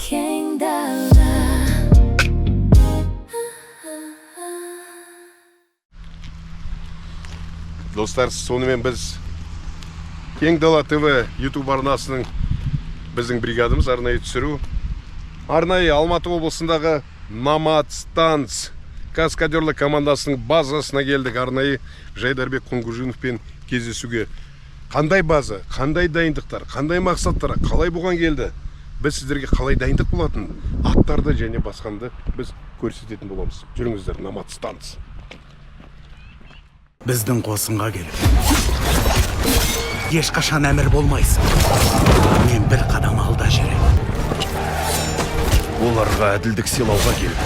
кең дала. Достар, сонымен біз Кең Дала ТВ YouTube арнасының біздің бригадамыз арнайы түсіру. Арнайы Алматы облысындағы Номад Станс каскадерлік командасының базасына келдік. Арнайы Жайдарбек Құңғужиновпен кездесуге. Қандай база, қандай дайындықтар, қандай мақсаттар, қалай бұған келді? Біз сіздерге қалай дайындық болатын, аттарды және басқанды біз көрсететін боламыз. Жүріңіздер, Номад Станс. Біздің қосынға келіп, ешқашан әмір болмайсың. Мен бір қадам алда жүрем. Оларға әділдік сыйлауға келіп.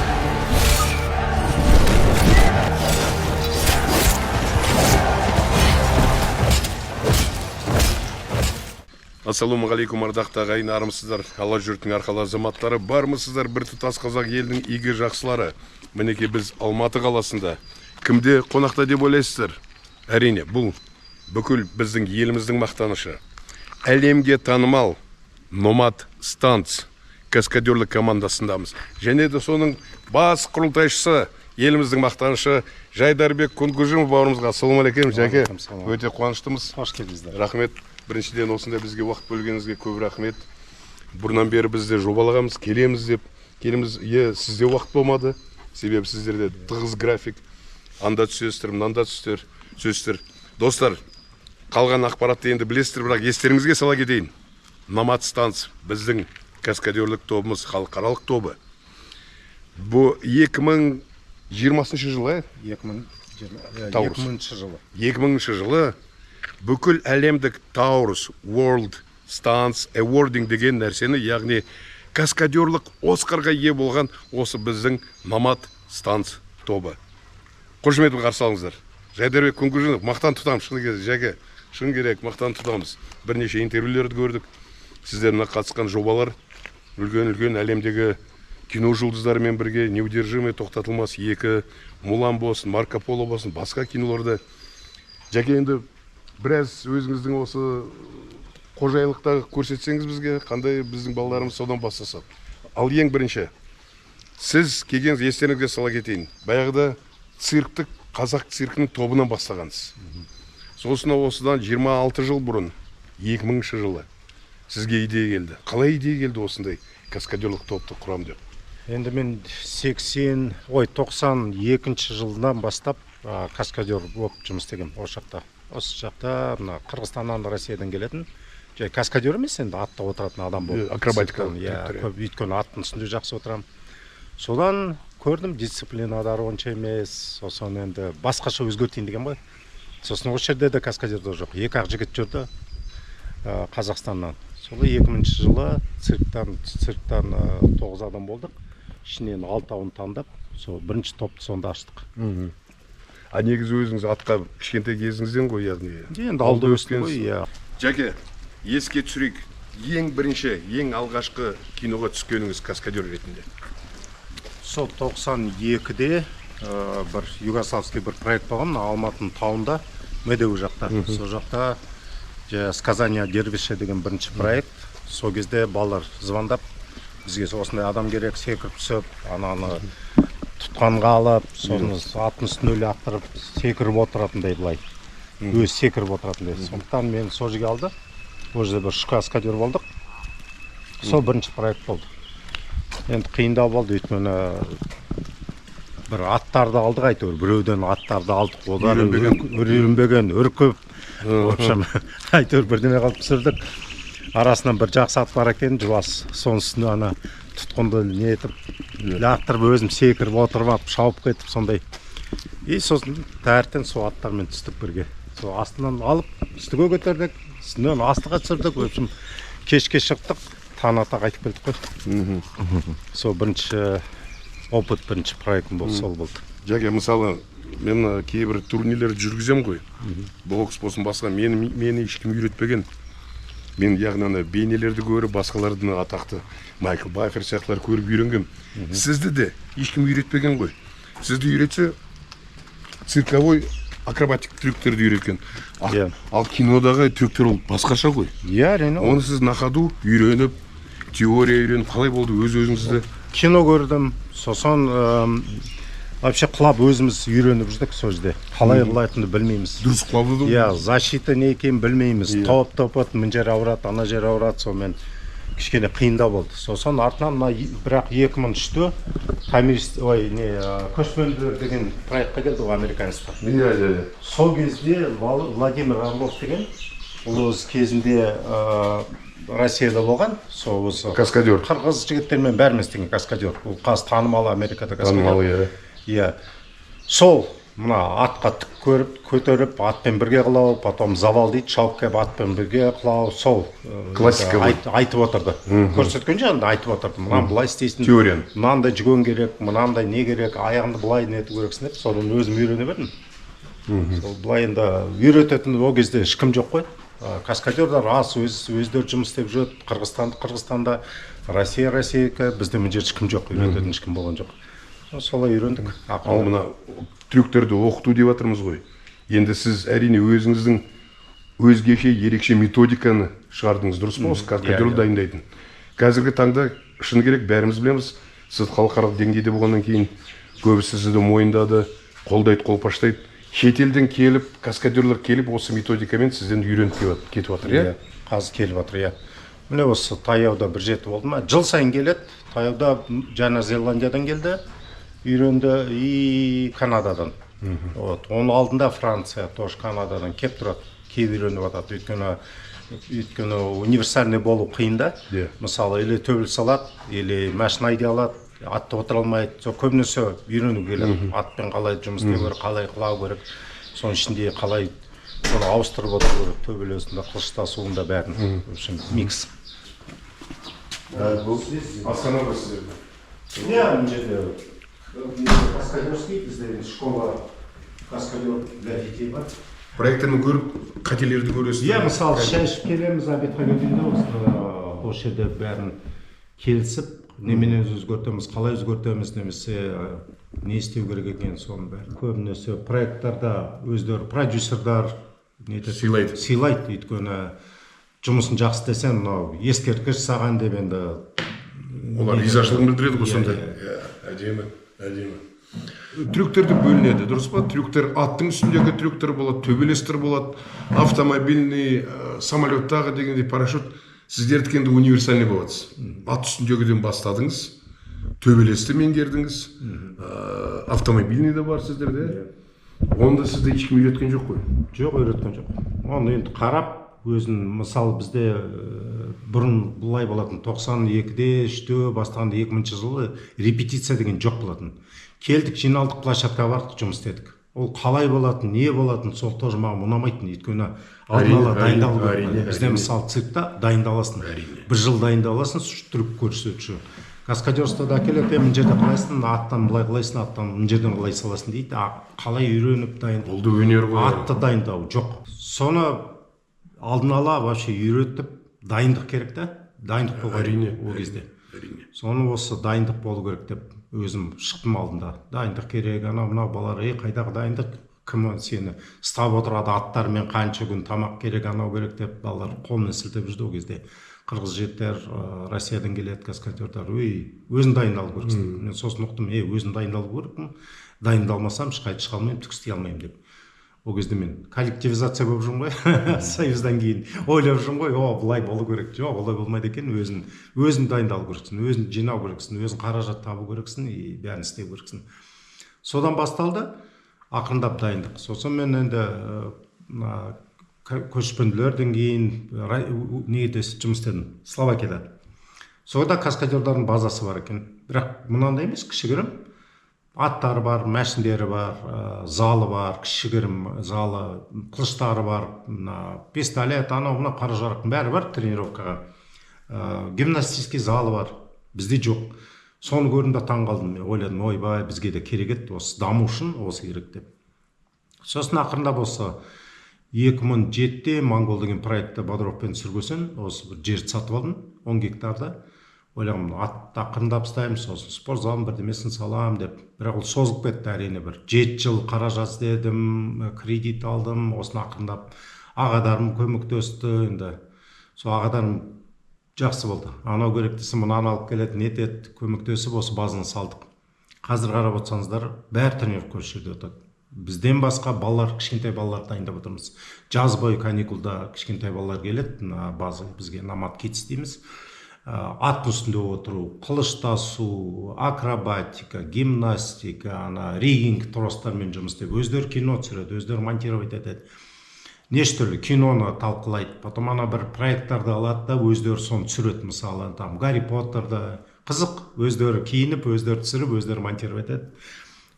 Ассалаумағалейкум, ардақты ағайын, армысыздар. Алла жұрттың арқалы азаматтары, бармысыздар бір тұтас қазақ елінің игі жақсылары. Мінеке біз Алматы қаласында. Кімде қонақта деп ойлайсыздар? Әрине, бұл бүкіл біздің еліміздің мақтанышы. Әлемге танымал Номад Станс каскадерлік командасындамыз. Және де соның бас құрылтайшысы, еліміздің мақтанышы Жайдарбек Құңғужинов бауырымызға. Ассалаумағалейкум, Жәке. Өте қуаныштымыз. Қош келдіңіздер. Рахмет. Біріншіден осында бізге уақыт бөлгеніңізге көп рахмет. Бұрыннан бері бізде жобалағанбыз, келеміз деп. Сізде уақыт болмады. Себебі сіздерде тығыз график. Анда түсесіздер, мынанда түсесіздер. Достар, қалған ақпаратты енді білесіздер, бірақ естеріңізге сала кетейін. Номад Станс біздің каскадерлік тобымыз, халықаралық тобы. Бұл 2020 жылы, 2000 жылы. 2000 жылы бүкіл әлемдік Taurus World Stance Awarding деген нәрсені, яғни каскадерлік Оскарға ие болған осы біздің Номад Станс тобы. Қошеметпен қарсы алыңыздар. Жайдарбек Құңғужинов, мақтан тұтамыз, шыны керек, Жәке, шын керек, мақтан тұтамыз. Бірнеше интервьюлерді көрдік. Сіздеріне қатысқан жобалар, үлкен әлемдегі кино жұлдыздарымен бірге неудержимый, тоқтатылмас 2, Мулан болсын, Марко Поло болсын, басқа киноларды. Жәке, енді біраз өзіңіздің осы қожайылықта көрсетсеңіз бізге, қандай біздің балаларымыз содан бастасақ. Ал ең бірінші, сіз келгеніңіз естеріңізге сала кетейін. Баяғыда цирктік, қазақ циркінің тобынан бастағансыз. Сосын осыдан 26 жыл бұрын, 2000 жылы сізге идея келді. Қалай идея келді осындай каскадерлік топты құрам деп? Енді мен 92 жылдан бастап каскадер болып жұмыс істегем осы жақта. Осы жақта Қырғызстаннан, Россиядан келетін. Жай каскадер емес, енді атта отыратын адам болып. Акробатика. Өйткені аттың үстінде жақсы отырам. Содан көрдім, дисциплинадары онша емес, сосын енді басқаша өзгертейін деген ғой. Сосын осы жерде де каскадерде жоқ. 2-ақ жігіт жүрді Қазақстаннан. Солы 2000 жылы цирктан 9 адам болдық. Ішінен 6-ауын таңдап, сол бірінші топты сонда аштық. А негізі өзіңіз атқа кішкентай кезіңізден ғой, яғни? Енді алды өстің ғой, иә. Жәке, еске түсірейік, ең бірінші, ең алғашқы киноға түскеніңіз каскадер ретінде? Сол 92-де бір югославский бір проект болған, Алматының тауында, Медеу жақта. Сол жақта «Сказание Дервиша» деген бірінші проект. Сол кезде балалар звондап, бізге осындай адам керек, секіріп түсіп, ананы тұтқанға алып, соны аттың үстіне лақтырып, секіріп отыратындай былай. Өзі секіріп отыратындай. Сондықтан мен сол жерге алды. Ол жерде бір үш каскадер болдық. Сол бірінші проект болды. Енді қиындау болды, өйткені бір аттарды алдық, әйтеуір біреуден аттарды алдық, одан үйренбеген, үркіп, әйтеуір бірдеме қалып түсірдік. Арасынан бір жақсы ат бар екен, жуас, соның үстіне ана тұтқынды не етіп, лақтырып өзім секіріп отырып, шауып кетіп, сондай. Сосын тәртен сол аттармен түстік бірге. Сол астынан алып, үстіге көтердік, үстінен астыға түсірдік, өпсім кешке шықтық, таң ата қайтып келдік қой. Сол бірінші опыт, бірінші проектім болды, сол болды. Жәке, мысалы, мен кейбір турнирлерді жүргізем ғой. Бокс болсын басқа, мені ешкім үйретпеген. Мен яғни бейнелерді көріп, басқалардың атақты Майкл Байфер сияқтылар көріп үйренгем. Сізді де ешкім үйретпеген ғой. Сізді үйретсе, цирковой акробатик трюктерді үйреткен. Ал кинодағы трюктер ол басқаша ғой. Әрине. Оны сіз на ходу үйреніп, теория үйреніп қалай болды өз өзіңізді? Кино көрдім, сосын вообще құлап өзіміз үйреніп жүрдік сол жерде. Қалай құлайтынды білмейміз. Дұрыс құлады Иә, защита не екенін білмейміз. Топ мына жер ауырады, ана жер ауырады, сонымен кішкене қиындау болды. Сосын артынан бірақ 2003-те көшпенділер деген проектқа келді ғой американецтер. Иә. Сол кезде Владимир Орлов деген ол өз кезінде Россияда болған, сол осы Каскадер. қырғыз жігіттермен бәріміз істеген каскадер. Ол қазір танымал Америкада каскадер. Танымал, иә. Сол мына атқа тік көріп, көтеріп, атпен бірге қылау, потом завал дейді, шауып келіп атпен бірге қылау, сол классика айтып отырды. Көрсеткен жағында айтып отырды. Мынаны былай істейсің. Теорияны. Мынандай жүгөн керек, мынандай не керек, аяғыңды былай нету керексің деп, соны өзім үйрене бердім. Сол былай енді үйрететін ол кезде ешкім жоқ қой. Каскадерлар өздері жұмыс істеп жүреді. Қырғызстанда, Россияға, бізде мына жерде ешкім жоқ, үйрететін ешкім болған жоқ. Солай үйрендік. Ал мына трюктерді оқыту деп жатырмыз ғой. Енді сіз әрине өзіңіздің өзгеше ерекше методиканы шығардыңыз, дұрыс па? Осы каскадер дайындайтын. Қазіргі таңда шыны керек бәріміз білеміз, сіз халықаралық деңгейде болғаннан кейін көбісі сізді мойындады, қолдайды, қолпаштайды. Шетелден келіп, каскадерлер келіп, осы методикамен сізден үйреніп кетіп жатыр, иә? Қазір келіп жатыр, иә. Міне осы таяуда бір жеті болды ма? Жыл сайын келеді. Таяуда Жаңа Зеландиядан келді, үйренді, и Канададан. Оның алдында Франция, тоже Канададан келіп тұрады, келіп үйреніп жатады. Өйткені универсальный болу қиын да. Мысалы, или төбел салады, или машина айдай алады. Атты отыра алмайды. Сол көбінесе үйрену келеді. Атпен қалай жұмыс істеу керек, қалай қылау керек. Соның ішінде қалай соны ауыстырып отыру керек. Төбелесінде, қылыштасуында бәрін. В общем, микс. Бұл остановка сіздерде. Иә, мына жерде каскадерский, бізде школа каскадер для детей бар. Проектаны көріп, қателерді көресіз. Иә, мысалы, шай ішіп келеміз, обедқа келгенде осы жерде бәрін келісіп, неменен өзгертеміз, қалай өзгертеміз, немесе не істеу керек екен, соның бәрі. Көбінесе проекттарда өздері продюсерлар сыйлайды. Өйткені жұмысын жақсы істесең, мынау ескерткіш саған деп енді олар ризашылығын білдіреді ғой сонда. Әдемі. Трюктерді бөлінеді, дұрыс па? Трюктер аттың үстіндегі трюктер болады, төбелестер болады, автомобильный, самолеттағы дегендей парашют. Сіздердікі енді универсальный боласыз. Ат үстіндегіден бастадыңыз, төбелесті меңгердіңіз, автомобильный де бар сіздерде. Онда сізді ешкім үйреткен жоқ қой? Жоқ, үйреткен жоқ. Оны енді қарап, өзін, мысалы бізде бұрын бұлай болатын, 92-де, 3-те, бастағанда 2000 жылы репетиция деген жоқ болатын. Келдік, жиналдық, площадкаға бардық, жұмыс істедік. Ол қалай болатын, не болатын, сол тоже маған ұнамайтын. Өйткені алдын ала дайындалу керек. Бізде мысалы циркта дайындаласың. Бір жыл дайындаласың, трюк көрсетуші. Каскадерствода әкеледі, мына жерде қалайсың, аттан былай қалайсың, аттан мына жерден қалай саласың дейді. Қалай үйреніп дайындау. Ол да өнер ғой. Атты дайындау жоқ. Соны алдын ала вообще үйретіп, дайындық керек та. Дайындық болған ол кезде. Соны осы дайындық болу керек деп өзім шықтым алдында. Дайындық керек, мына балалар, қайдағы дайындық, кім сені ұстап отырады, аттармен қанша күн тамақ керек, анау керек деп балалар қолмен сілтеп жүрді ол кезде. Қырғыз жігіттер, Россиядан келеді каскадерлар, өзін дайындалу керексің. Мен сосын ұқтым, өзін дайындалу керекпін. Дайындалмасам ешқайда шыға алмаймын, түк істей алмаймын деп. Ол кезде мен коллективизация болып жүрмін ғой, союздан кейін ойлап жүрмін ғой, бұлай болу керек. Жоқ, олай болмайды екен, өзін дайындалу керексің, өзін жинау керексің, өзін қаражат табу керексің, бәрін істеу керексің. Содан басталды, ақырындап дайындық. Сосын мен енді көшпенділерден кейін неде жұмыс істедім, Словакияда. Сода каскадерлардың базасы бар екен. Бірақ мынандай емес, кішігірім. Аттары бар, мәшіндері бар, залы бар, кішігірім залы, қылыштары бар, пистолет, мына қара-жарақтың бәрі бар тренировкаға. Гимнастический залы бар, бізде жоқ. Соны көрдім таң қалдым. Мен ойладым, ойбай, бізге де керек еді, осы даму үшін осы керек деп. Сосын ақырындап осы 2007-те Моңғол деген проектті Бодровпен сүргесін, осы бір жерді сатып алдым, 10 гектарда. Ойлағым, атты ақырындап ұстаймын, сосын спорт залын бірдемесін салам деп. Бірақ ол созылып кетті әрине бір. 7 жыл қаражат іздедім, кредит алдым, осыны ақырындап ағадарым көмектесті. Енді сол ағадарым жақсы болды. Анау керек десе мынаны алып келеді, нетеді, көмектесіп осы базаны салдық. Қазір қарап отырсаңыздар, бәрі тренировка осы жерде өтеді. Бізден басқа балалар, кішкентай балалар дайындап отырмыз. Жаз бойы каникулда кішкентай балалар келеді, база бізге Nomad Kids дейміз. Аттың үстінде отыру, қылыш тасу, акробатика, гимнастика, ригинг тростармен жұмыс істеп, өздері кино түсіреді, өздері монтировать етеді. Неше түрлі киноны талқылайды. Потом бір проекттарды алады да, өздері соны түсіреді. Мысалы, Гарри Поттерді қызық, өздері киініп, өздері түсіріп, өздері монтировать етеді.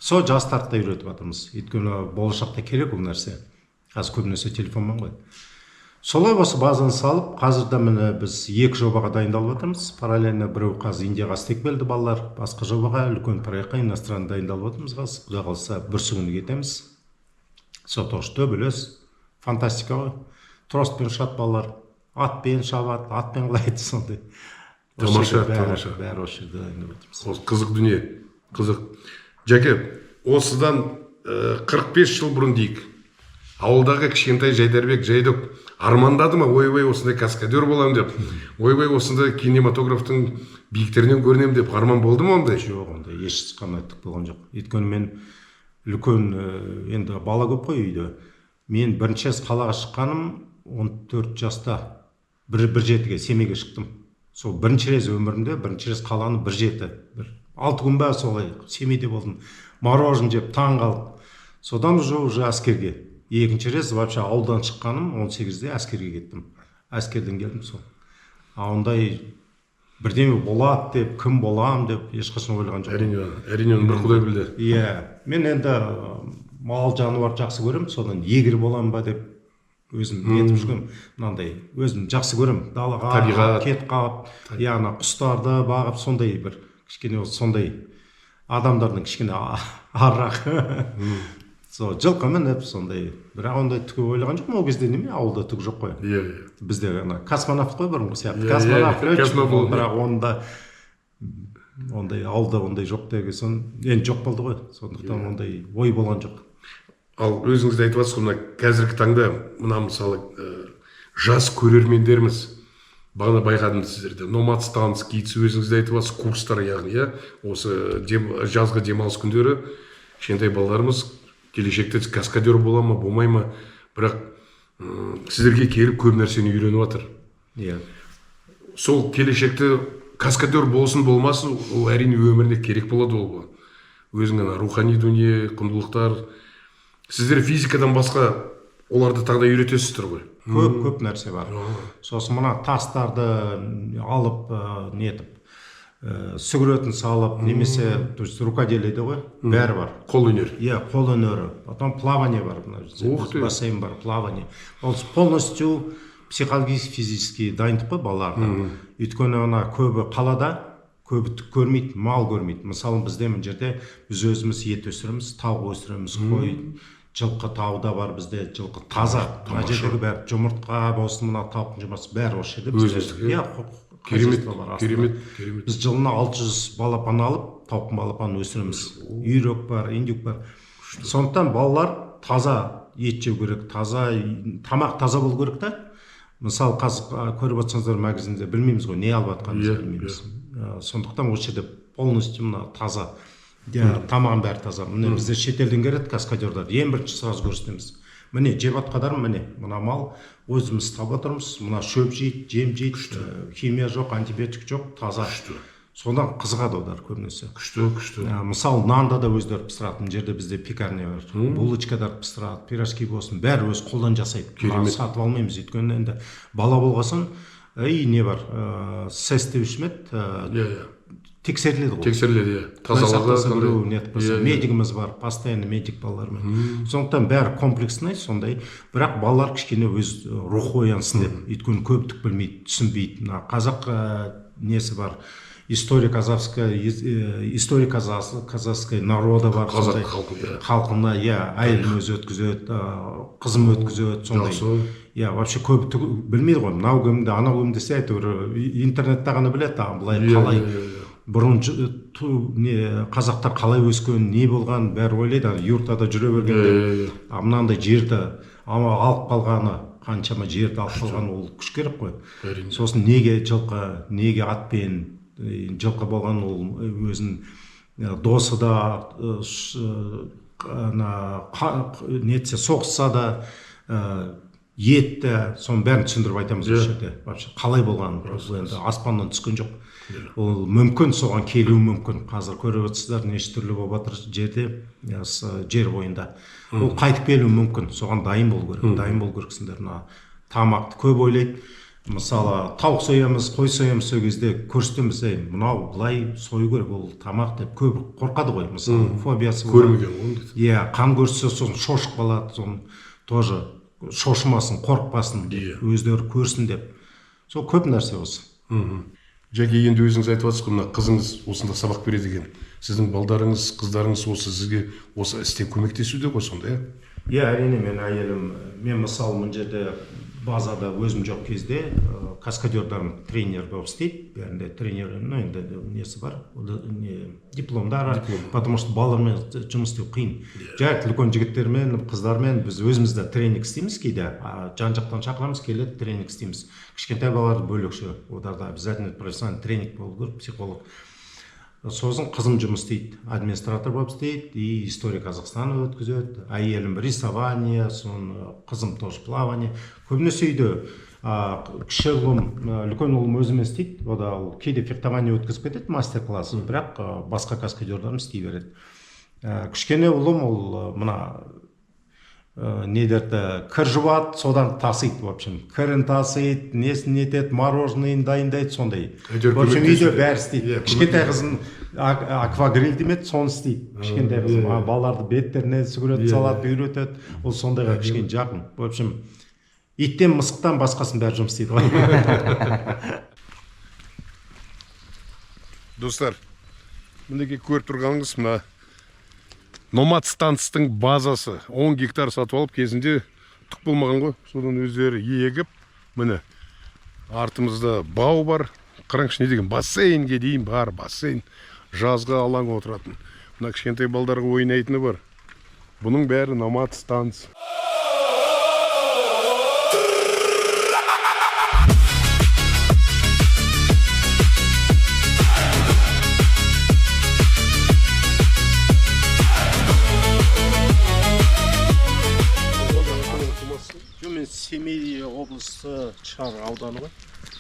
Сол жастарды да үйретіп жатырмыз. Өйткені болашақта керек ол нәрсе. Қазір көбінесе телефонмен ғой. Солай осы базаны салып, қазірде міне біз 2 жобаға дайындалып жатырмыз. Параллельно біреу қазір Индияға істеп келді балалар, басқа жобаға, үлкен проектқа иностранно дайындалып жатырмыз. Құдай қаласа, бүрсігүні кетеміз. Сол тоже төбелес, фантастика ғой. Тростпен ұшады балалар, атпен шабады, атпен құлайды сондай. Тамаша. Бәрі осы жерде дайындап жатырмыз. Қызық дүние, қызық. Жәке, осыдан 45 жыл бұрын дейік. Ауылдағы кішкентай Жайдарбек Жайдок армандады ма, ойбай осындай каскадер боламын деп, ойбай осындай кинематографтың биіктерінен көрінемін деп арман болды ма ондай? Жоқ, ондай ешқандай түк болған жоқ. Өйткені мен үлкен, енді бала көп қой үйде. Мен бірінші рет қалаға шыққаным 14 жаста, бір жетіге Семейге шықтым. Сол бірінші рет өмірімде, бірінші рет қаланы бір жеті, 6 күн бе солай Семейде болдым. Мороженое жеп таң қалып. Содан уже әскерге. Екінші рет вообще ауылдан шыққаным 18-де әскерге кеттім. Әскерден келдім сол. Ондай бірдеме болады деп, кім болам деп ешқашан ойлаған жоқ. Әрине бір Құдай білді. Иә, мен енді мал жануар жақсы көрем, содан егір болам ба деп өзім нетіп жүргем. Мынандай өзім жақсы көрем. Далаға кет қап, яғни құстарды бағып сондай бір кішкене сондай адамдардың кішкене аррақ. Сол жылқы мініп сондай, бірақ ондай түк ойлаған жоқпын ол кезде, неме ауылда түк жоқ қой. Иә. Бізде космонавт қой бұрынғы сияқты. Космонавт летчик, бірақ ондай ауылда ондай жоқ деген соң, енді жоқ болды ғой. Сондықтан ондай ой болған жоқ. Ал өзіңіз де айтып жатсыз, мына қазіргі таңда мына мысалы жас көрермендеріміз бағана байқадым сіздерде. Nomad Kids өзіңіз де айтып жатсыз, курстар яғни, осы жазғы демалыс күндері кішкентай балаларымыз келешекте каскадер бола ма, болмай ма, бірақ сіздерге келіп көп нәрсені үйреніп жатыр. Иә. Сол келешекте каскадер болсын болмасын, ол әрине өміріне керек болады ол. Өзіңнің рухани дүние, құндылықтар. Сіздер физикадан басқа оларды тағы да үйретесіздер ғой. Көп нәрсе бар. Сосын мына тастарды алып, нетіп, сүгіретін салып, немесе рукоделиеде ғой, бәрі бар. Қол өнер. Иә, қол өнері. Потом плавание бар. Бассейн бар, плавание. Ол полностью психологически, физически дайындық қой балаларға. Өйткені көбі қалада, көбі түк көрмейді, мал көрмейді. Мысалы бізде мына жерде біз өзіміз ет өсіреміз, тауық өсіреміз, қой, жылқы тауда бар бізде, жылқы таза. Мына жердегі бәрі жұмыртқа болсын, мына тауықтың жұмыртқасы бәрі осы жерде. Керемет. Біз жылына 600 балапан алып, тауықтың балапанын өсіреміз. Үйрек бар, индюк бар. Сондықтан балалар таза ет жеу керек, таза тамақ таза болу керек та. Мысалы қазір көріп отырсаңыздар магазинде білмейміз ғой, не алып жатқанымызды білмейміз. Сондықтан осы жерде полностью мына таза, тамағын бәрі таза. Міне бізде шетелден келеді каскадерлар, ең бірінші сразу көрсетеміз. Міне жеп атқадар, міне мына мал өзіміз ұстап отырмыз, мына шөп жейді, жем жейді, химия жоқ, антибиотик жоқ, таза. Содан қызығады олар көбінесе. Күшті. Мысалы нанда да өздері пісіратын жерде бізде пекарня бар. Булочкадар пісірады, пирожки болсын, бәрі өз қолдан жасайды. Сатып алмаймыз, өйткені енді бала болғасын, не бар, сэс деп ішмеді, тексеріледі ғой. Тексеріледі, тазалығы. Медигіміз бар, постоянно медик балалармен. Сондықтан бәрі комплексный, сондай. Бірақ балалар кішкене өз рухы оянсын деп, өйткені көп түк білмейді, түсінбейді. Қазақ несі бар, история казахской народа бар. Қазақ халқына, әйелін өзі өткізеді, қызым өткізеді, сондай. Вообще көп білмейді ғой, мынау кімді, анау кімді десе әйтеуір интернетте ғана біледі, былай қалай бұрын қазақтар қалай өскен, не болған бәрі ойлайды, юртада жүре бергенде, мынандай жерді алып қалғаны, қаншама жерді алып қалған ол күш керек қой. Әрине. Сосын неге жылқы, неге атпен жылқы болған ол өзінің досы да нетсе соғысса да етті соның бәрін түсіндіріп айтамыз осы жерде. Вообще қалай болған ол енді аспаннан түскен жоқ. Ол мүмкін соған келуі мүмкін. Қазір көріп отырсыздар неше түрлі болып жатыр жерде, жер бойында. Ол қайтып келуі мүмкін. Соған дайын болу керек. Дайын болу керексіңдер. Мына тамақты көп ойлайды. Мысалы, тауық соямыз, қой соямыз сол кезде көрсетеміз, мынау былай сою керек, ол тамақ деп көп қорқады ғой. Мысалы, фобиясы көрмеген ғой. Иә, қан көрсе сосын шошып қалады, соны тоже шошымасын, қорықпасын, өздері көрсін деп. Сол көп нәрсе осы. Жәке, енді өзіңіз айтып жатсыз ғой, мына қызыңыз осында сабақ береді екен. Сіздің балдарыңыз, қыздарыңыз осы сізге осы істен көмектесуде ғой сонда, Иә, әрине, мен әйелім, мен мысалы мына жерде базада өзім жоқ кезде каскадердарым тренер болып істейді. Бәрінде тренер, енді несі бар, дипломдары, потому что балалармен жұмыс істеу қиын. Жай үлкен жігіттермен, қыздармен біз өзімізде тренинг істейміз кейде, жан-жақтан шақырамыз, келеді тренинг істейміз. Кішкентай балаларды бөлекше, оларда обязательно профессиональный тренинг болу керек, психолог. Сосын қызым жұмыс істейді, администратор болып істейді, и история Казахстана өткізеді, әйелім рисование, сон қызым тоже плавание. Көбінесе үйде кіші ұлым, үлкен ұлым өзімен істейді, ода ол кейде фехтование өткізіп кетеді, мастер-класс, бірақ басқа каскадердарым істей береді. Кішкене ұлым ол мына недерді кір жуады, содан тасиды, в общем. Кірін тасиды, несін етеді, мороженыйын дайындайды, сондай. В общем, үйде бәрі істейді. Кішкентай қызым аквагриль демеді, соны істейді. Кішкентай қызым балаларды беттеріне сүгірет салады, үйретеді. Ол сондайға кішкене жақын. В общем, иттен, мысықтан басқасын бәрі жұмыс істейді ғой. Достар, мінеке көріп тұрғаныңыз мына Номад станцияның базасы 10 гектар сатып алып кезінде түк болмаған ғой. Содан өздері егіп, міне артымызда бау бар. Қараңызшы, не деген бассейнге дейін бар, бассейн. Жазға алаң отыратын. Мына кішкентай балдарға ойнайтыны бар. Бұның бәрі Номад станция. Семей облысы Шар ауданы ғой.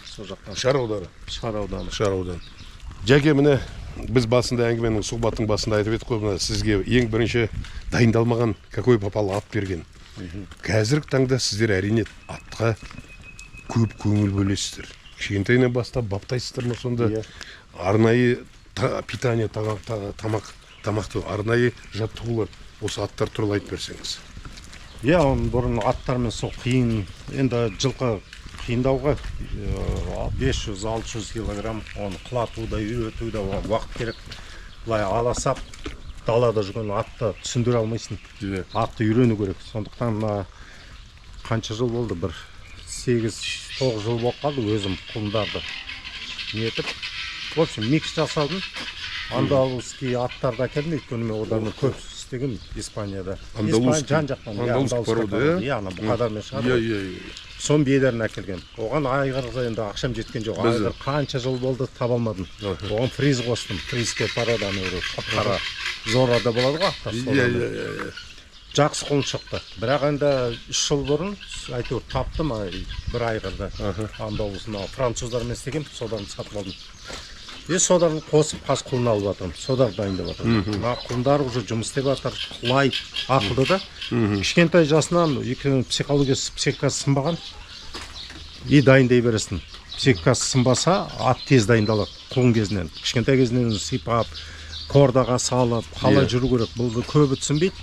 Сол жақтан. Шар ауданы. Шар ауданы. Шар ауданы. Жәке, міне біз басында әңгіменің сұхбаттың басында айтып едік қой, мына сізге ең бірінші дайындалмаған какой попал ат берген. Қазіргі таңда сіздер әрине атқа көп көңіл бөлесіздер. Кішкентайынан бастап баптайсыздар ма сонда? Арнайы питание, тамақты, арнайы жаттығулар осы аттар туралы айтып берсеңіз. Иә, оның бұрын аттармен сол қиын, енді жылқы қиындауға 500-600 килограмм, оны құлатуда, үйретуде уақыт керек. Бұлай аласап, далада жүрген атты түсіндіре алмайсың. Атты үйрену керек. Сондықтан қанша жыл болды, бір 8-9 жыл болып қалды өзім құлындарды нетіп. В общем, микс жасадым. Андалузский аттарды әкелдім, өйткені мен одан көп істеген Испанияда. Жан жақтан, андалузский порода, ана бұқадармен шығарды. Сон бедерін әкелген. Оған айғырға енді ақшам жеткен жоқ. Айғыр қанша жыл болды таба алмадым. Оған фриз қостым. Фризке пароданы қара зорада болады ғой аттар. Жақсы құлын шықты. Бірақ енді 3 жыл бұрын әйтеуір таптым бір айғырды. Андалузны француздармен істеген, содан сатып алдым. Содан қосып қас құлын алып жатырмын. Содар дайындап жатырмын. Құлындар уже жұмыс істеп жатыр. Құлайды, ақылды да. Кішкентай жасынан психологиясы, психикасы сынбаған. И дайындай бересің. Психикасы сынбаса, ат тез дайындалады құлын кезінен. Кішкентай кезінен сипап, кордаға салып, қалай жүру керек. Бұл көбі түсінбейді.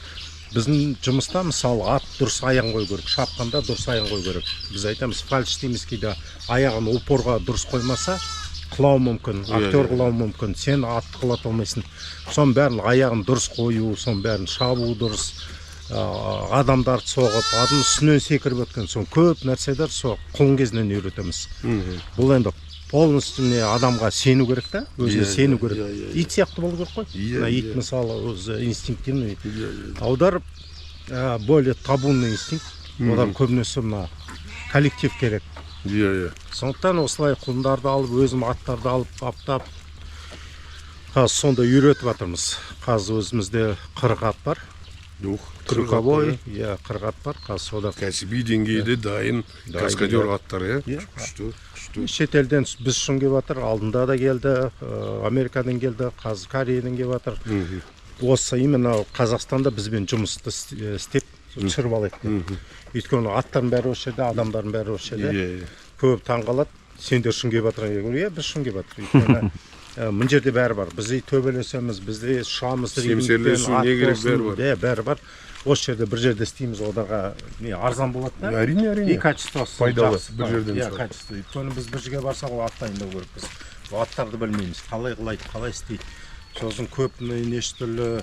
Біздің жұмыста мысалы ат дұрыс аяғын қою керек. Шапқанда дұрыс аяғын қою керек. Біз айтамыз, фальш дейміз кейде аяғын упорға дұрыс қоймаса, құлау мүмкін, актер құлау мүмкін, сен атты құлата алмайсың. Сон бәрін аяғын дұрыс қою, сон бәрін шабу дұрыс, адамдарды соғып, адым үстінен секіріп өткен, сон көп нәрселер сол құлын кезінен үйретеміз. Бұл енді полностью адамға сену керек та, өзіне сену керек. Ит сияқты болу керек қой. Ит мысалы өзі инстинктивный. Аудар более табунный инстинкт. Одар көбінесе мына коллектив керек. Иә. Сондықтан осылай құлындарды алып, өзім аттарды алып, баптап, қазір сонда үйретіп жатырмыз. Қазір өзімізде 40 ат бар. Трюковой, иә, 40 ат бар. Қазір сода Кәсіби деңгейде дайын каскадер аттар, иә? Күшті. шетелден біз үшін келіп жатыр. Алдында да келді, Америкадан келді, қазір Кореядан келіп жатыр. Осы именно Қазақстанда бізбен жұмысты істеп түсіріп алайық. Өйткені аттардың бәрі осы жерде, адамдардың бәрі осы жерде. Көп таңғалады. Сендер үшін келіп жатыр. Иә, біз үшін келіп жатыр. Өйткені мына жерде бәрі бар. Біз төбелесеміз, бізде шығамыз, семсерлесу, не керек бәрі бар. Осы жерде бір жерде істейміз, одарға арзан болады да. Әрине. И качествосы пайдалы жақсы. бір жерден Иә, шығады. качество. Өйткені біз бір жерге барсақ, ол ат дайындау керекпіз. Аттарды білмейміз. Қалай қылайды, қалай істейді. Сосын көп неше түрлі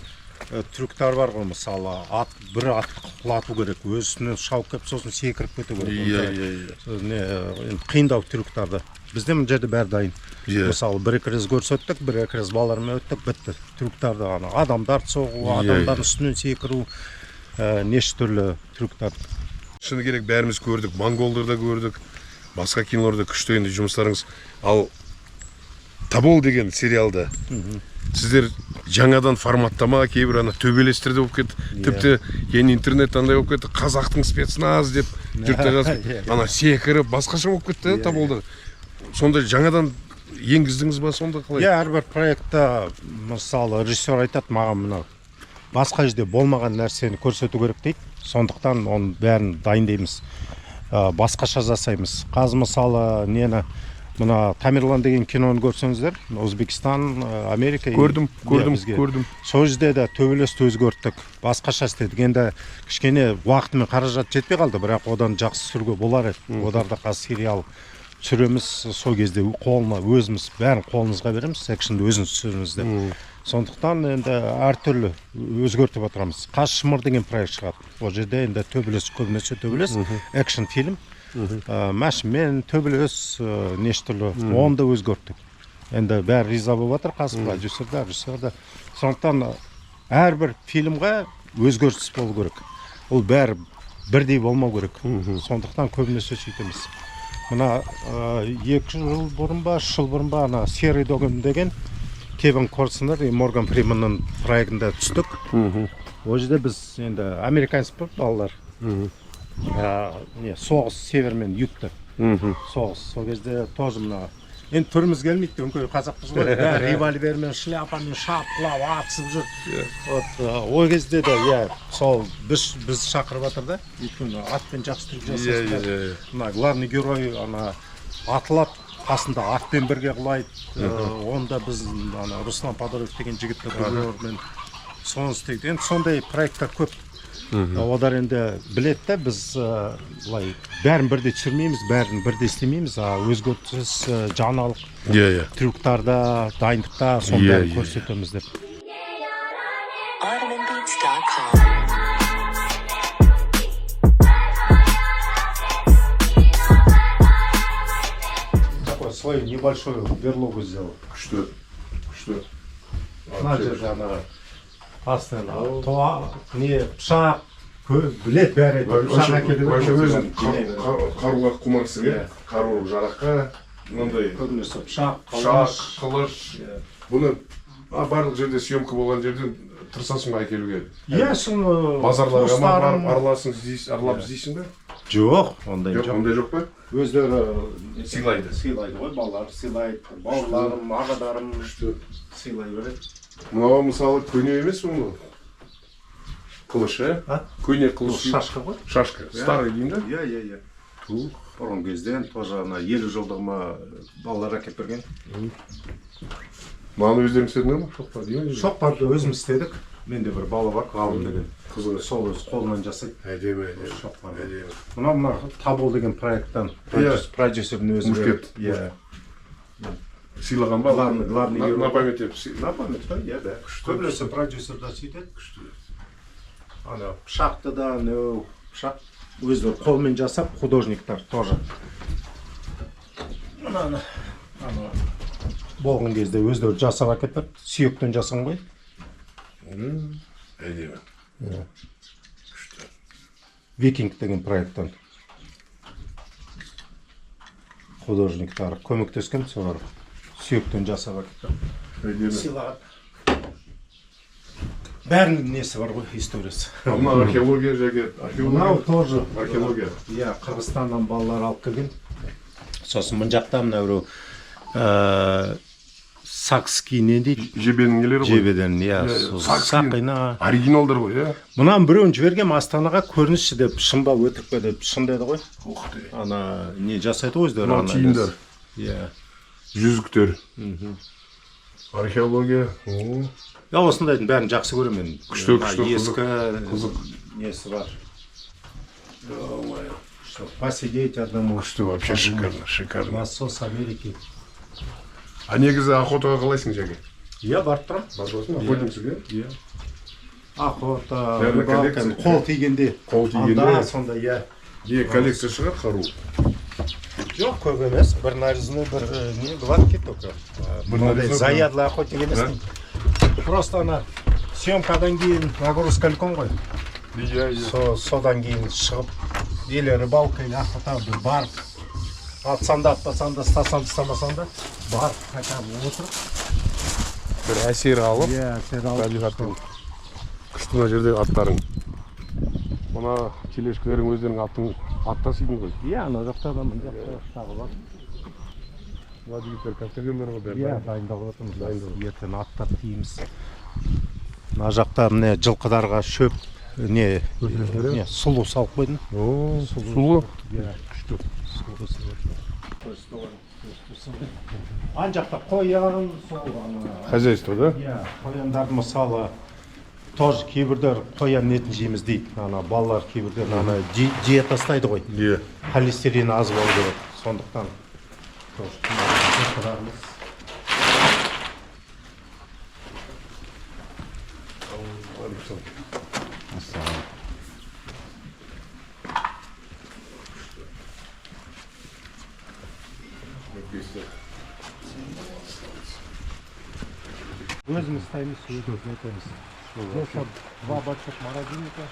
трюктар бар ғой, мысалы, бір атты құлату керек, өзінен шауып келіп, сосын секіріп кету керек. Иә. Қиындау трюктарды. Бізде мына жерде бәрі дайын. Иә. Мысалы, бір-екі рет көрсеттік, бір-екі рет балалармен өттік, бітті. Трюктарды, адамдарды соғу, адамдардың үстінен секіру, неше түрлі трюктар. Шыны керек бәріміз көрдік, монголдарда көрдік, басқа киноларда күшті енді жұмыстарыңыз. Ал Тобол деген сериалда сіздер жаңадан форматтама, кейбір ана төбелестерде болып кетті. Тіпті енді интернет андай болып кетті, қазақтың спецназ деп жұртта жазып, ана секіріп, басқаша болып кетті Тоболда. Сонда жаңадан енгіздіңіз ба, сонда қалай? Иә, әрбір проектта, мысалы, режиссер айтады маған, мына басқа жерде болмаған нәрсені көрсету керек дейді. Сондықтан оның бәрін дайындаймыз, басқаша жасаймыз. Қазір мысалы, мына Тамерлан деген киноны көрсеңіздер, Өзбекстан, Америка. Көрдім. Сол жерде де төбелесті өзгерттік, басқаша істедік. Енді кішкене уақыт мен қаражат жетпей қалды, бірақ одан жақсы түсіруге болар еді. Одарда қазір сериал түсіреміз, сол кезде қолына өзіміз бәрін қолымызға береміз, экшнді өзіміз түсіреміз деп. Сондықтан енді әртүрлі өзгертіп отырамыз. Қас шымыр деген проект шығады. Ол жерде енді төбелес, көбінесе төбелес, экшн фильм. Мәшінмен төбелес, неше түрлі, оны да өзгерттік. Енді бәрі риза болып жатыр, қас продюсерда, режиссерда. Сондықтан әрбір фильмға өзгеріс болу керек. Ол бәрі бірдей болмау керек. Сондықтан көбінесе сөйтеміз. Мына 2 жыл бұрын ба, 3 жыл бұрын ба, ана Серый Доган деген Кевин Корсонер, Морган Фрименнің проектында түстік. Ол жерде біз енді американец балалар. Соғыс север мен югта. Соғыс. Сол кезде тоже мына енді түріміз келмейді, өңкей қазақпыз ғой. Револьвермен, шляпамен шапқылап, атысып жүр. Ол кезде де, сол біз шақырып жатыр да. Өйткені атпен жақсы түрік жасайды. Мына главный герой атылап, қасында атпен бірге құлайды. Онда біз Руслан Подоров деген жігітті дублермен соны істейді. Енді сондай проекттар көп. Одар енді біледі да, біз бәрін бірде түсірмейміз, бәрін бірде істемейміз, өзгертіс жаңалық трюктарда, дайындықта соны бәрін көрсетеміз деп. Такой свою небольшую берлогу сделал. Күшті. Мына жерде астына пышақ, білет бәрі пышақ әкеліп өзін қаруға құмарсың, қару жараққа, мынандай көбінесе пышақ, қылыш. Бұны барлық жерде съемка болған жерден тырысасың ба әкелуге? Соны базарларға аралап іздейсің ба? Жоқ, ондай жоқ па? Өздері сыйлайды ғой, балалар сыйлайды, бауырларым, ағадарым сыйлай береді. Мынау мысалы көне емес бұл? Қылыш, көне қылыш. Шашқа ғой? Шашқа. Старый дейін да? Иә. Бұрын кезден, тоже 50 жылдығыма балалар әкеп берген. Маған өздерің істедің ба? Шоқпар дейін? Шоқпарды өзім істедік. Менде бір бала бар, ғалым деген. Сол өз қолынан жасайды. Әдемі. Мына Тобол деген проекттан продюсердің өзі берді. Сыйлаған ба? Главный на память етіп. На память па? Иә, да. Көбінесе продюсерда сөйтеді. Пышақты да, пышақ өздері қолмен жасап, художниктар тоже. Болған кезде өздері жасап әкетіп, сүйектен жасаған ғой. Әдемі. Викинг деген проекттан. художниктар көмектескен, солар сүйектен жасап әкелген. Сыйлаған. Бәрінің несі бар ғой, историясы. Мына археология жеге, Мынау тоже археология. Иә, Қырғызстаннан балалар алып келген. Сосын мына жақта мына біреу сакский не дейді? Жебенің нелері ғой. Жебеден, иә. Сақина. Оригиналдар ғой, иә. Мынаны біреуін жіберген Астанаға көрініші деп, шын ба өтірік пе деп шын деді ғой. Ух ты. Ана не жасайды ғой өздері. Мына тиындар. Иә. Жүзіктер. Археология. Я осындайдың бәрін жақсы көремін. Күшті, күшті, қызық несі бар. Посидеть одному. Күшті, вообще шикарно, шикарно. Насос Америки. А негізі охотаға қалайсың жеге? Иә, барып тұрам. Барып охотниngsың, Иә. Охота, Бәрі рыбалка, коллекция. қол тигенде. Қол тигенде. Анда, сонда, иә. Коллекция шығар қару. Жоқ, көп емес. Бір нарезной, бір не, гладкий только. нарезной, Заядлы охотник емес. Просто ана съемкадан кейін нагрузка үлкен ғой. Иә. Содан кейін шығып, или рыбалка, или охота бір барып, атсаң да, атпасаң да, стасаң да, стамасаң да, барып, хотя бы отырып. Бір әсер алып, Иә, әсер алып. табиғаттың күшті мына жерде аттарың. Мына телешкілерің өздерің аттасыйдың ғой. Иә, ана жақта да, мына жақта тағы бар. Мына жігіттер кафтергендер ғой бәрі. Иә, дайындап отырмыз. Ертең аттар тиіміз. Мына жақта міне жылқыдарға шөп, не сұлу салып қойдым. Сулы. Иә, күшті. Ан жақта қоян, Хозяйство, да? иә, қояндар мысалы тоже кейбірлер қоян етін жейміз дейді. Ана балалар кейбірлер ана диета ұстайды ғой. Иә. Холестерин аз болу керек. Сондықтан өзіміз істейміз, өзіміз нетеміз. Просто два больших морозильника.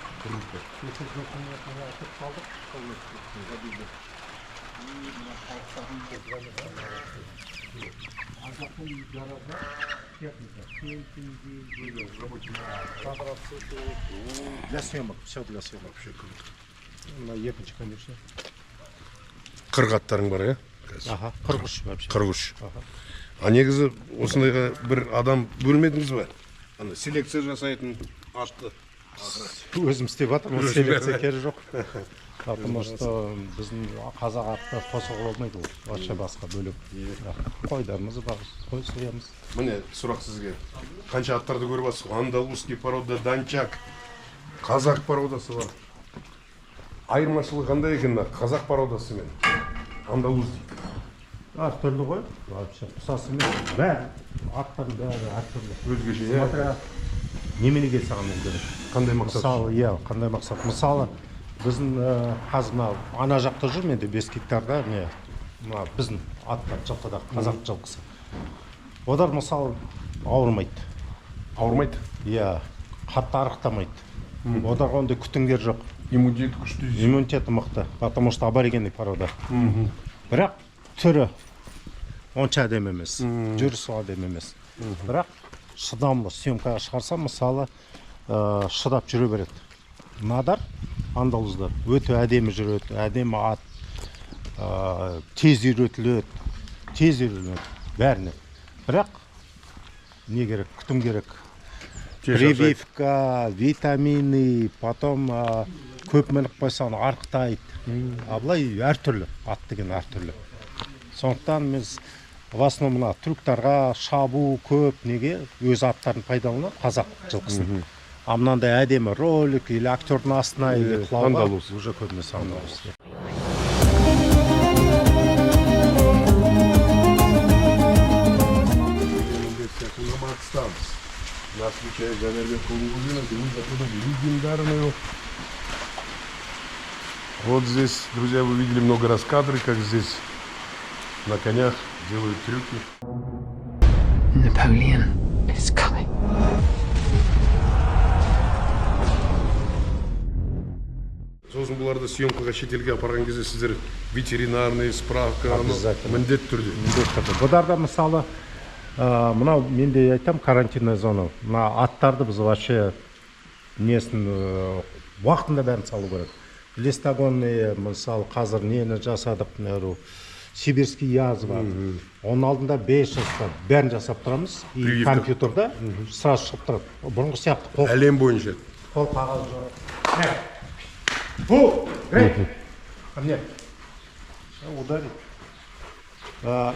Для съемок, все для съемок. На екінші, конечно. Қырық аттарың бар, иә? Ага, 43 вообще. 43. А негізі осындайға бір адам бөлмедіңіз ба? Ана селекция жасайтын атты. Өзім істеп жатырмын, селекция керегі жоқ. Потому что біздің қазақ атты қосуға болмайды ол. Вообще басқа бөлек. Қойдарымыз бар, қой соямыз. Міне сұрақ сізге. Қанша аттарды көріп жатсыз? Андалузский порода, данчак, қазақ породасы бар. Айырмашылығы қандай екен қазақ породасы мен андалуз дейді? Әртүрлі ғой. Вообще ұқсас емес. Бәрі аттардың бәрі әртүрлі. Өзгеше, иә. Смотря неменеге саған керек. Қандай мақсат? Мысалы, иә, қандай мақсат? Мысалы, біздің қазір мына ана жақта жүр менде 5 гектарда, не, мына біздің аттар жылқыда, қазақ жылқысы. Олар мысалы ауырмайды. Ауырмайды? Иә, қатты арықтамайды. Оларға ондай күтіңдер жоқ. Иммунитеті күшті. Иммунитеті мықты, потому что аборигенный порода. Бірақ түрі онша әдемі емес, жүрісі әдемі емес. Бірақ шыдамлы, съемкаға шығарсам, мысалы, шыдап жүре береді. Надар, андалуздар, өте әдемі жүреді, әдемі ат, тез үйретіледі, бәріне. Бірақ не керек, күтім керек. Прививка, витамины, потом көп мініп қойсаң арықтайды. Абылай әртүрлі, ат деген әртүрлі. Сондықтан біз в основном түріктарға шабу көп неге өз аттарын пайдаланады, қазақ жылқысын. А мынандай әдемі ролик или актердің астына или қылауға уже көбінесе андалуз. Нас включает Жанербек Кунгузина, легендарную. Вот здесь, друзья, вы видели много раз кадры, как здесь на конях делают трюки. Napoleon is coming. Сосын бұларды съемкаға шетелге апарған кезде сіздер ветеринарный справка міндетті түрде. Бұдарда мысалы мынау мен де айтам карантинная зона. Мына аттарды біз вообще несін уақытында бәрін салу керек. Листогонный мысалы қазір нені жасадық, сибирский язва. Оның алдында 5 жаста бәрін жасап тұрамыз. И компьютерда сразу шығып тұрады. Бұрынғы сияқты қол. Әлем бойынша. Қол қағаз жоқ. Бұл! Мне. Ударить.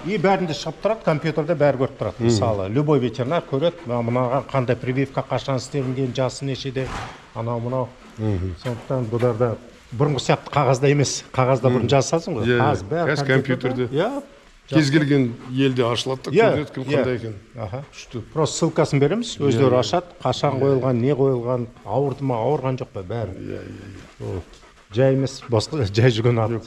И бәрінде шығып тұрады, компьютерде бәрі көріп тұрады. Мысалы, любой ветеринар көреді, мынаған қандай прививка қашан істелінген, жасы нешеде, анау мынау. Сондықтан бұларда бұрынғы сияқты қағазда емес, қағазда бұрын жазасың ғой. Қазір компьютерде. Кез келген елде ашылады да, көреді кім қандай екен. Просто ссылкасын береміз, өздері ашады, қашан қойылған, не қойылған, ауырды ма, ауырған жоқ па, бәрі. Жай емес, босқа жай жүрген аты.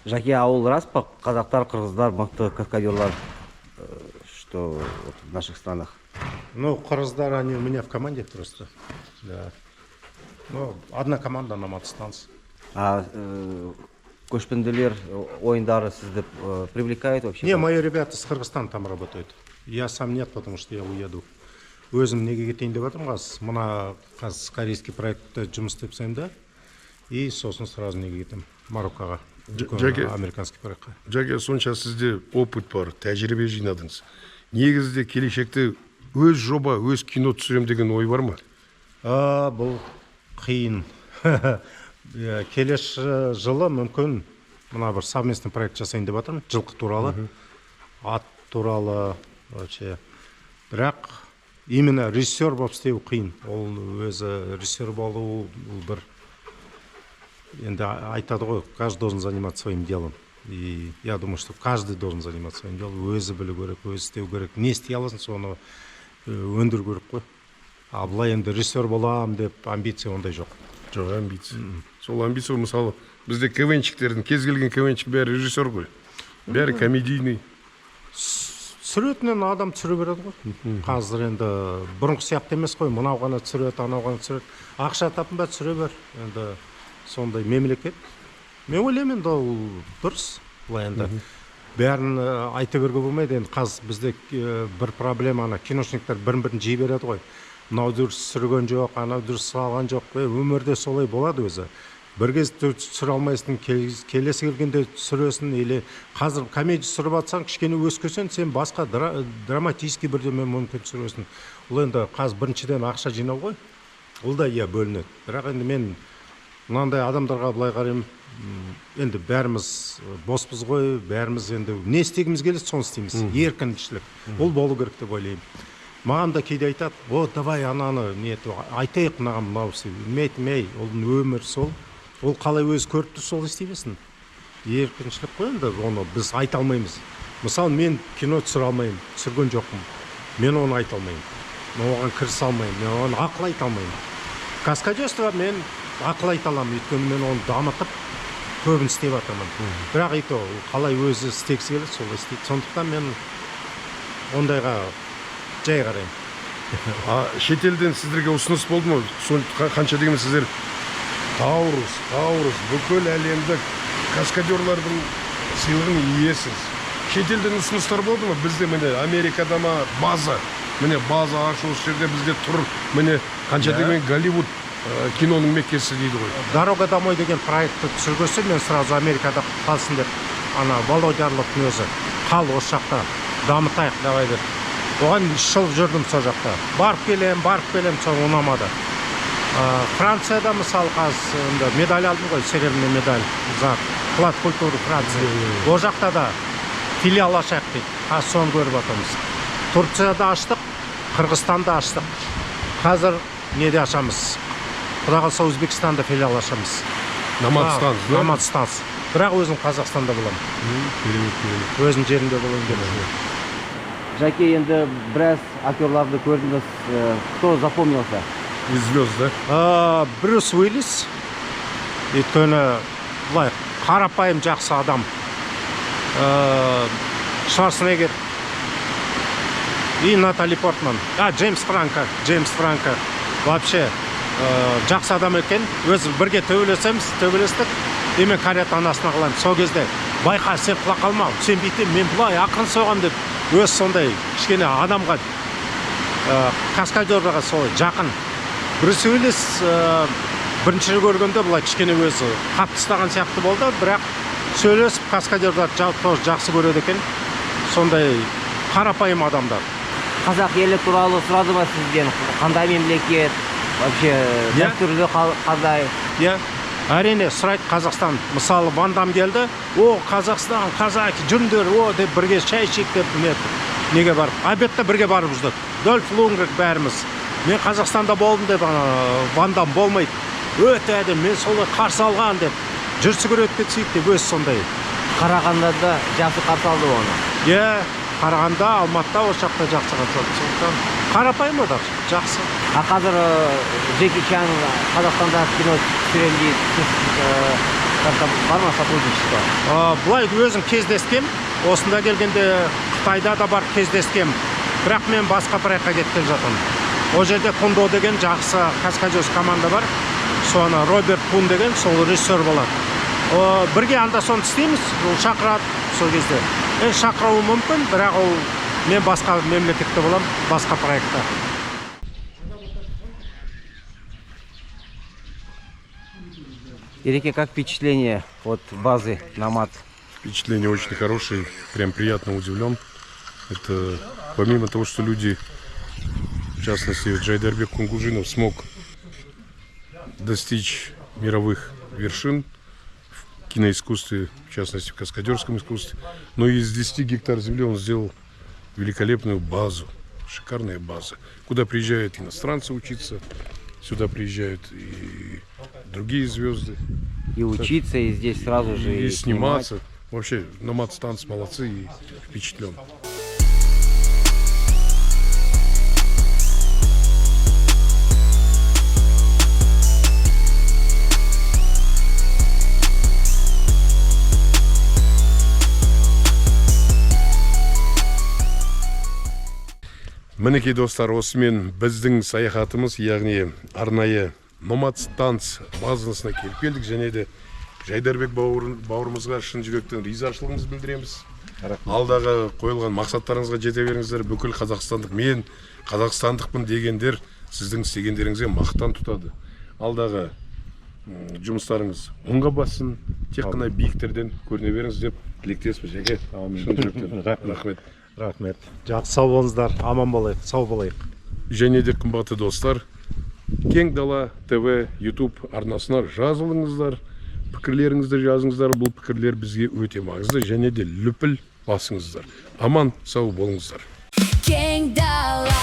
Жаке, ауыл рас па? Қазақтар, қырғыздар, мықты каскадерлар, что в наших странах? Ну, қырғыздар, они у меня в команде просто. Да. Ну, одна команда на мотостанции. А көшпенділер ойындары сізді привлекают вообще? Не, мои ребята с Кыргызстана там работают. Я сам нет, потому что я уеду. Өзім неге кетейін деп жатырмын қазір. Мына қазір корейский проектте жұмыс істеп саймын да. И сосын сразу неге кетемін Мароккоға. Американский проектқа. Жаке, сонша сізде опыт бар, тәжірибе жинадыңыз. Негізде келешекте өз жоба, өз кино түсірем деген ой бар ма? Бұл қиын. Келесі жылы мүмкін мына бір совместный проект жасайын деп жатырмын. Жылқы туралы, ат туралы, бірақ именно режиссер болып істеу қиын. Ол өзі режиссер болу бір, енді айтады ғой, каждый должен заниматься своим делом. И я думаю, что каждый должен заниматься своим делом. Өзі білу керек, өзі істеу керек. Не істей аласың, соны өндіру керек қой. А былай енді режиссер боламын деп амбиция ондай жоқ. Жоқ, амбиция. Сол амбиция, мысалы, бізде КВНщиктердің, кез келген КВНщик бәрі режиссер ғой. Бәрі комедийный. Түсіретінен адам түсіре береді ғой. Қазір енді бұрынғы сияқты емес қой. Мынау ғана түсіреді, анау ғана түсіреді. Ақша тапын ба түсіре бер. Енді сондай мемлекет. Мен ойлаймын енді ол дұрыс. Былай енді бәрін айта беруге болмайды. Енді қазір бізде бір проблема, киношниктер бірін жей береді ғой. Мынау дұрыс түсірген жоқ, анау дұрыс салған жоқ. Өмірде солай болады өзі. Бір кез түсіре алмайсың, келесі келгенде түсіресің, или қазір комедия түсіріп атсаң, кішкене өскесен, сен басқа драматический бірдеме мүмкін түсіресің. Ол енді қазір біріншіден ақша жинау ғой. Ол да бөлінеді. Бірақ енді мен мынандай адамдарға былай қараймын, енді бәріміз боспыз ғой, бәріміз енді не істегіміз келеді, соны істейміз. Еркіншілік. Ол болу керек деп ойлаймын. Маған да кейде айтады, давай ананы айтайық мынаған мынау істей. Олың өмір сол. Ол қалай өзі көріп тұр, сол істей берсін. Еркіншілік қой енді, оны біз айта алмаймыз. Мысалы, мен кино түсіре алмаймын, түсірген жоқпын. Мен оны айта алмаймын. Мен оған кірісе алмаймын, мен оны ақыл айта алмаймын. Каскадерство мен ақыл айта аламын, өйткені мен оны дамытып, көбін істеп жатырмын. Бірақ қалай өзі істегісі келеді, сол істейді. Сондықтан мен ондайға жай қараймын. Шетелден сіздерге ұсыныс болды ма? Қанша деген сіздер Таурус, бүкіл әлемдік каскадерлардың сыйлығын иесіз. Шетелден ұсыныстар болды ма? Бізде міне Америкада ма база ашу жерде бізде тұр. Міне қанша деген Голливуд киноның меккесі дейді ғой. Дорога домой деген проектті түсіргесі, мен сразу Америкада қалсын деп, Володя Орловтың өзі қал осы жақта дамытайық давай деп. Оған жыл жүрдім сол жақта. Барып келем, сол ұнамады. Францияда мысалы қазір медаль алдым ғой, серебряный медаль за вклад в культуру Франции. Ол жақта да филиал ашайық дейді. Қазір соны көріп жатырмыз. Турцияда аштық, Қырғызстанда аштық. Қазір неде ашамыз? Құдай қаласа Өзбекстанда филиал ашамыз. Намат станс. Бірақ өзім Қазақстанда боламын. Өзім жерінде боламын деп. Жаке, енді біраз актерларды көрдіңіз, кто запомнился? Из звезд, да? Брюс Уиллис, өйткені былай қарапайым жақсы адам. Шварценеггер и Натали Портман. Джеймс Франко. вообще жақсы адам екен. Өзі бірге төбелестік. Мен карет анасына қалам. Сол кезде байқа, сен құлақ қалма, сен бүйтем, мен былай ақырын соғам деп, өз сондай кішкене адамға, каскадерға солай жақын. Бір сөйлес, бірінші көргенде былай кішкене өзі қатты ұстаған сияқты болды, бірақ сөйлесіп каскадерларды жақсы көреді екен. Сондай қарапайым адамдар. Қазақ елі туралы сұрады ма сізден? Қандай мемлекет? Вообще дәстүрлі қандай? Әрине сұрайды Қазақстан. Мысалы Ван Дам келді, о Қазақстан, қазақ жүріңдер, о деп бірге шай ішейік деп неге барып, обедте бірге барып жүрдік. Дольф Лундгрен бәріміз. Мен Қазақстанда болдым деп, Ван Дам болмайды. Өте әдем, мен солай қарсы алған деп, жүрсі көреді кетсейік деп, өз сондай. Қарағандыда жақсы қарсы алды оны. Қарағанда, Алматыда осы жақта жақсы қарсы алды. Сондықтан қарапайым одар, жақсы. Қазір Джеки Чан Қазақстанда кино түсірем дейді. Бар ма сотрудничество? Бұлай өзім кездескем. Осында келгенде Қытайда да бар кездескем. Бірақ мен басқа проектқа кеткен жатырмын. О жерде Кундо деген жақсы каскадерс команда бар. Соны Роберт Пун деген сол режиссер болады. Бірге анда-сон істейміз. Ол шақырады сол кезде. Шақыруы мүмкін, бірақ ол мен басқа мемлекетте болам, басқа проектта. Ереке, как впечатление от базы Номад? Впечатление очень хорошее, прям приятно удивлен. Это помимо того, что люди, в частности Джайдарбек Кунгужинов, смог достичь мировых вершин в киноискусстве, в частности в каскадерском искусстве, но из 10 гектар земли он сделал великолепную базу, шикарная база, куда приезжают иностранцы учиться, сюда приезжают и другие звезды. И учиться, и здесь сразу же и сниматься. Вообще, Номад Станс молодцы и впечатлен. Мінекей достар, осымен біздің саяхатымыз, яғни арнайы Номад Станс базасына келіп келдік, және де Жайдарбек бауырымызға шын жүректен ризашылығымызды білдіреміз. Алдағы қойылған мақсаттарыңызға жете беріңіздер. Бүкіл қазақстандық, мен қазақстандықпын дегендер сіздің істегендеріңізге мақтан тұтады. Алдағы жұмыстарыңыз оңға бассын, тек қана биіктерден көріне беріңіз деп тілектеспіз. Жеке, шын жүректен рахмет. Рахмет. Жақсы сау болыңыздар, аман болайық, сау болайық. Және де қымбатты достар, Кең Дала ТВ YouTube арнасына жазылыңыздар, пікірлеріңізді жазыңыздар. Бұл пікірлер бізге өте маңызды, және де лүпіл басыңыздар. Аман сау болыңыздар. Кең Дала